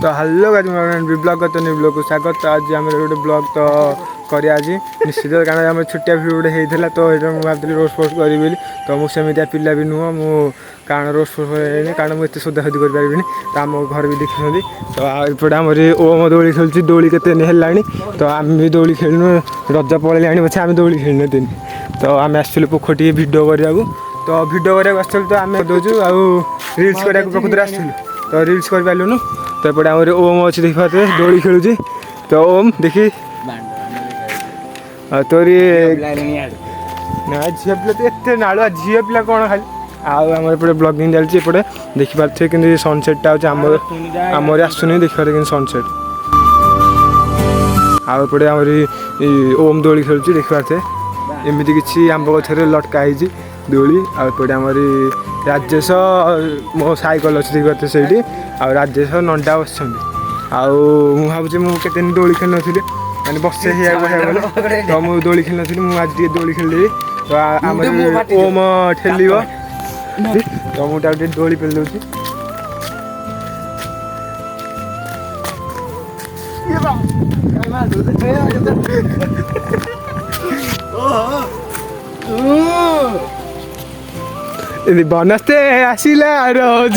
तो hello guys blog तो new blog को स्वागत। तो आज आम गोटे ब्लॉग तो करिया आज निश्चित कारण आम छोटिया भिडियो गोटे होता तो ये मुझे भाई रोस्ट फोस्ट करी तो मुझे सेमिया पिला भी नुह मु कारण रोस्ट फोस्ट कारण मुझे सोदासोदी करें तो आम घर भी देखी तो एपटे आम ओम दोली खेलुची दोली के तो आम भी दोली खेलनु रज पड़े पछे आम दोली खेलने दिन तो आम आसलु पोखर टे भिडियो करा तो भिडियो करा आसलु तो आम दौचु आउ रिल्स करा प्रकृति आसलु तो रिल्स कर पार्लुनु तो एपटे आम ओम अच्छी देखा दोली खेलुची तो ओम देखी तोरी ना झील पिला तो एत नाड़ुआ झील पिला कौन खाली आम एपटे ब्लॉगिंग चलती एपटे देखिपारे कि सनसेटा हूँ आमर आसुनी देखिए कि सनसेट आउपटे आम ओम दोली खेलुची देखिपारे एमती किसी आंब गचर लटका दोली आउपटे आम राजेश मो साइकल अच्छी देखिए से राजेश नंडा बस भावुँ मुझे दोली खेल नी मैंने बसे गले तो मुझे दोली खेल नी मुझे आज दोली खेलदेवी तो आम ओम ठेल तो मुझे दोली पेल दूसरी बनस्ते आसला रोज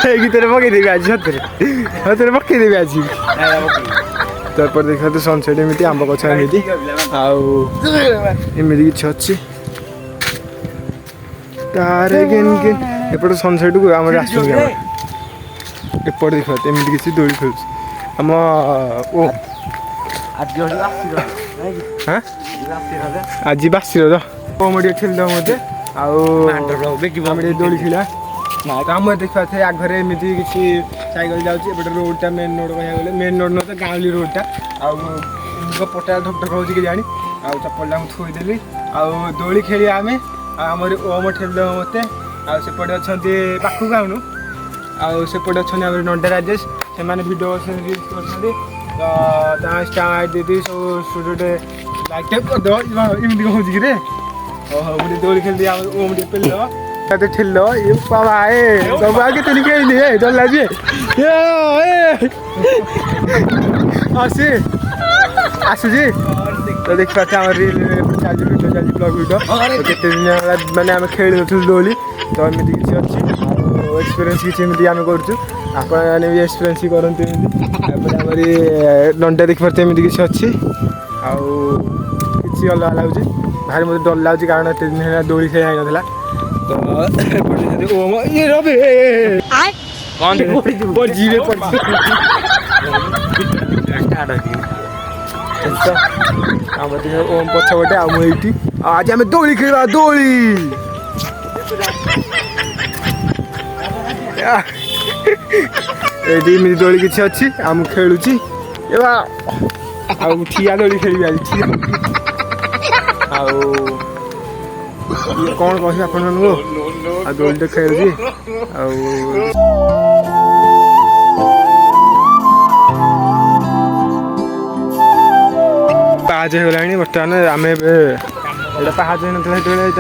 गीत पकईदेवी आज सतरे पकईदेवी आज तो देखा तो सनसेट एमती आंब गछ एमती आमती किसी अच्छी तारे गेन गेन एपटे सनसेट को आम आसुनी एपटे देखा एमती किसी दोली खेल आम ओ आज बासी ओम टे खेल मत दोली खेला आम देखा आगे एमती किसी साइकेल जाऊँगी एपटे रोडटा मेन रोड कह गले मेन रोड नुह तो गाँवली रोडटा पटा धक धक हो जानी चप्पलटा मुझे थोईदेली दोली खेलिया आम आमर ओम ठेल मत आसेपटे अच्छा पाखक आउनु आसेपटे अच्छा नंडा राजेश से भिडियो कर स्टार्ट दे सब गोटे लाइक टाइप करदे एमती कौन कि मुझे दोली खेल दिया ओम टे पेल ठेल पाए सब आगे तेल खेली डर लगे आसी आसूसी तो देख पाते रील चलती भिडियो चलती ब्लॉग भिडियो केते दिन मैंने आम खेल नु दोली तो एमती किसी अच्छी एक्सपीरियंस किसी आम करूँ आपने भी एक्सपीरियंस ही करते नंडा देखी पारे एमती किसी अच्छी किसी अलग लगुच भारी मत डर लगुच कारण एत दिन है दोली खेल नाला तो ओम ये रबे कौन जीवे ओम पछपटे आमटी आज आम दोली खेल दोली ये दोली किसी अच्छी आम खेलुची ठिया दोली खेल कौन कह आप दोली तो खेलुची पाँच होगा बर्तमान आम पाँच हो ना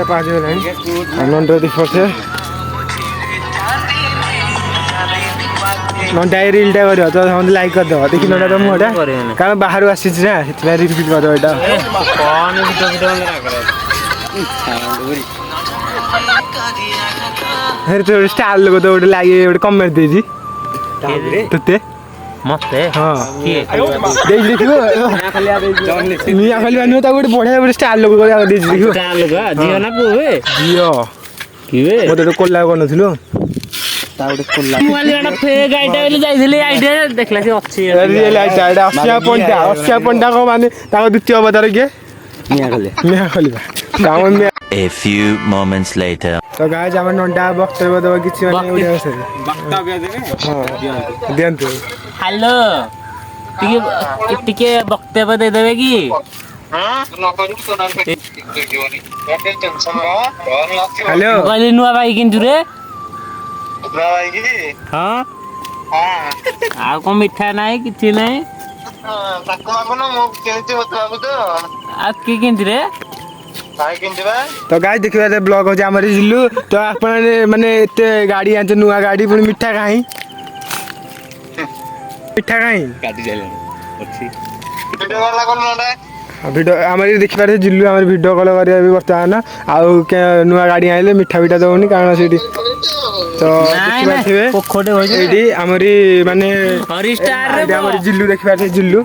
पाँच होगा नंडा देख पारे नंडा रिलटा कर तो लाइक करदे देखी नंडा तो मुहटा कारण बाहर आसी ना रिल फिल करदे तो स्टार लोग तो गोटे लगे गोटे कमेंट देती ते मत हाँ देखो मिया खाली नुह गोटे बढ़िया गोटे स्टार लोग झील ना झील मत कोला कर नु द्वितीय अवतार किए A few moments later. तो गाइस आम नंडा वक्तव्य देव किसी दिंतु हेलो टिके वक्तव्य दे देवे कि हेलो कहली नुआ भाई किंतु रे हाँ आ को मिठा नहीं किछि नहीं आ की किंतु रे तो गाइस देखिए ब्लॉग हो जिलु तो आप माने एत गाड़ी आने नुआ गाड़ी पुणी मिठा कहीं ମିଠା କାହିଁ କାଟି ସାରିଲାଣି ଅଛି ଭିଡ଼ିଓ ଆମର ଦେଖିପାରେ ଜିଲ୍ଲୁ ଆମର ଭିଡ଼ିଓ କଲ୍ କରିବା ବି ବର୍ତ୍ତମାନ ଆଉ ନୂଆ ଗାଡ଼ି ଆଣିଲେ ମିଠା ପିଠା ଦେଉନି କାରଣ ସେଇଠି ତ ଦେଖିପାରୁଥିବେ ଏଇଠି ଆମରି ମାନେ ଆମର ଜିଲ୍ଲୁ ଦେଖିପାରୁଥିବେ ଜିଲ୍ଲୁ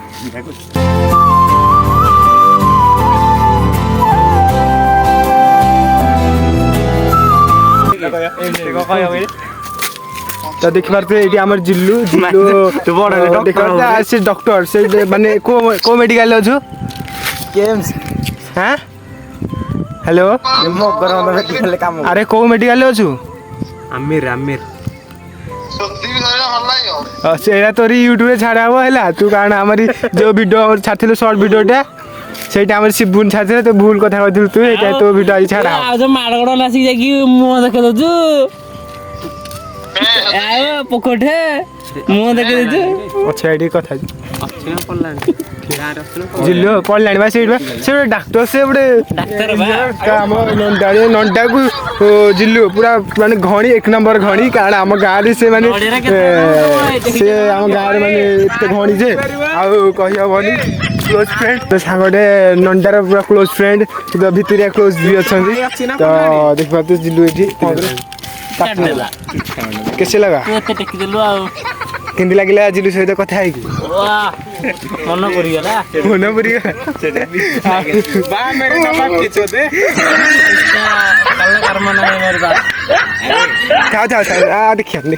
ତ ଦେଖିପାରୁଥିବେ ଏଇଠି ଆମର ଜିଲ୍ଲୁ ଦେଖିପାରୁଥିବେ ସେ ଡକ୍ଟର ସେ ମାନେ କୋଉ ମେଡିକାଲରେ ଅଛୁ ହାଁ ହ୍ୟାଲୋ ଆରେ କୋଉ ମେଡିକାଲରେ ଅଛୁ ଆମିର ସେଇଟା ତୋରି ୟୁଟ୍ୟୁବରେ ଛାଡ଼ା ହବ ହେଲା ତୁ କାରଣ ଆମରି ଯୋଉ ଭିଡ଼ିଓ ଛାଡ଼ିଥିଲୁ ସର୍ଟ ଭିଡ଼ିଓଟା ସେଇଟା ଆମର ଶିବୁନ ଛାଡ଼ିଥିଲେ ତୁ ଭୁଲ କଥା କହିଥିଲୁ ତୁ ଏଇଟା ତୋ ଭିଡ଼ିଓ ଆଜି ଛାଡ଼ା ହବ ଆଉ ଯୋଉ ମାଡ଼ଗୋଳ ଆସିକି ଯାଇକି ମୁହଁ ଦେଖେଇ ଦଉଛୁ ପୋକଠେ ମୁହଁ ଦେଖେଇ ଦଉଛୁ ଅଛି ଏଇଠି କଥା ଜିଲ୍ଲୁ ପଡ଼ିଲାଣି ବା ସେଇଠି ବା ସେ ଗୋଟେ ଡାକ୍ତର ସେ ଗୋଟେ ଆମ ନଣ୍ଡାକୁ ଜିଲ୍ଲୁ ପୁରା ମାନେ ଘଣି 1 ନମ୍ବର ଘଣି କାରଣ ଆମ ଗାଁରେ ସେ ମାନେ ସେ ଆମ ଗାଁରେ ମାନେ ଏତେ ଘଣି ଯେ ଆଉ କହିହବନି କ୍ଲୋଜ୍ ଫ୍ରେଣ୍ଡ ତ ସାଙ୍ଗଟେ ନଣ୍ଡାର ପୁରା କ୍ଲୋଜ୍ ଫ୍ରେଣ୍ଡ ଭିତରିଆ କ୍ଲୋଜ୍ ବି ଅଛନ୍ତି ତ ଦେଖିପାରୁଥିବେ ଜିଲ୍ଲୁ ଏଠି କେତେ ଲଗା କେମିତି ଲାଗିଲା ଜିଲ୍ଲୁ ସହିତ କଥା ହେଇକି ମନ ପଡ଼ିଗଲା ଦେଖିବା